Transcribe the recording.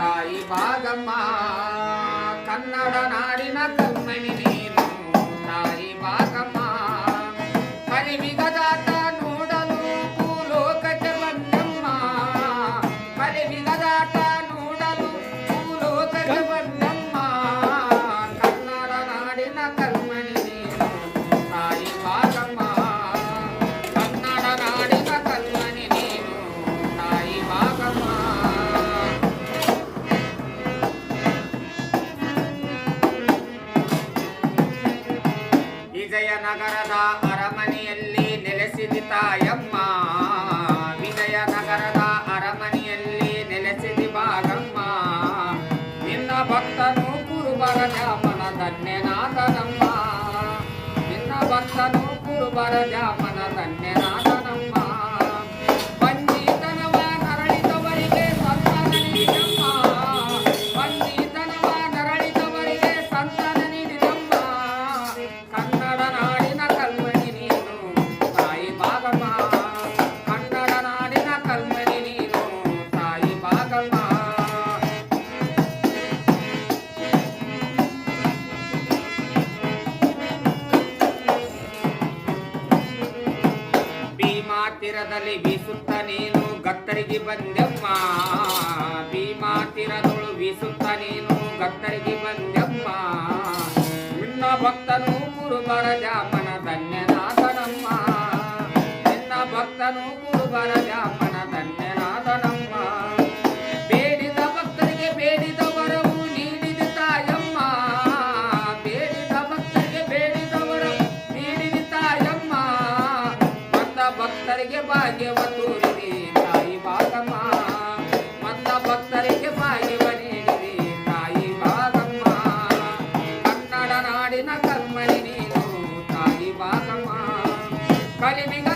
ತಾಯಿ ಭಾಗಮ್ಮ ಕನ್ನಡ ನಾಡಿನ ಕಲ್ಮಣಿ ನೀನು ತಾಯಿ ಭಾಗಮ್ಮ ಕಲಿವಿಗದಾಟ ನೋಡಲು ಭೂಲೋಕಕ್ಕೆ ಬಂದಮ್ಮ ಕಲಿವಿಗದಾಟ ನೋಡಲು ಭೂಲೋಕಕ್ಕೆ ಬಂದಮ್ಮ ಕನ್ನಡ ನಾಡಿನ ಕಲ್ಮಣಿ ನೀನು ತಾಯಿ ಭಾಗಮ್ಮ ಕನ್ನಡ ನಾಡಿನ ಕಲ್ಮಣಿ ನೀನು ತಾಯಿ ಭಾಗಮ್ಮ ವಿಜಯನಗರದ ಅರಮನೆಯಲ್ಲಿ ನೆಲೆಸಿದ ತಾಯಮ್ಮ ವಿಜಯನಗರದ ಅರಮನೆಯಲ್ಲಿ ನೆಲೆಸಿದ ಭಾಗಮ್ಮ ನಿನ್ನ ಭಕ್ತನು ಕುರುಬರ ಜಾಮನ ಧನ್ಯನಾಥನಮ್ಮ ನಿನ್ನ ಭಕ್ತನು ಕುರುಬರ ಜಾಮನ ಧನ್ಯನಾಥನಮ್ಮ ಬಂದಿತನವ ನರಳಿದವರಿಗೆ ಸಂತಾನ ನೀಡಮ್ಮ ಬಂದಿತನವ ನರಳಿದವರಿಗೆ ಸಂತಾನ ನೀಡಿದಮ್ಮ ಕನ್ನಡ ನಾಡಿನ ಕಲ್ಮಣಿ ನೀನು ತಾಯಿ ಭಾಗಮ್ಮ ಕನ್ನಡ ನಾಡಿನ ಕಲ್ಮಣಿ ನೀನು ತಾಯಿ ಭಾಗಮ್ಮ ಭೀಮಾ ತೀರದಲ್ಲಿ ಬೀಸುತ್ತ ನೀನು ಗತ್ತರಿಗೆ ಬಂದೆಮ್ಮ ಭೀಮಾ ತೀರದೊಳು ಬೀಸುತ್ತ ನೀನು ಗತ್ತರಿಗೆ ಬಂದೆಮ್ಮ ನಿನ್ನ ಭಕ್ತನು ಕುರುಬರ ಜಾಮನ ಧನ್ಯನಾಥನಮ್ಮ ನಿನ್ನ ಭಕ್ತನು ಕುರುಬರ ಜಾಮನ ಧನ್ಯನಾಥನಮ್ಮ ಬೇಡಿದ ಭಕ್ತರಿಗೆ ಬೇಡಿದ ವರವು ನೀಡಿದ ತಾಯಮ್ಮ ಬೇಡಿದ ಭಕ್ತರಿಗೆ ಬೇಡಿದ ವರವು ನೀಡಿದ ತಾಯಮ್ಮ ಬಂದ ಭಕ್ತರಿಗೆ ಭಾಗ್ಯವ ತೋರಿದೆ ತಾಯಿ ಭಾಗಮ್ಮ ಬಂದ ಭಕ್ತರಿಗೆ ಭಾಗ್ಯವ ನೀಡಿದೆ ತಾಯಿ ಭಾಗಮ್ಮ ಕನ್ನಡ ನಾಡಿನ ಕಲ್ಮಣಿ ನೀನು ತಾಯಿ ಭಾಗಮ್ಮ ಕಲಿಮಿಗ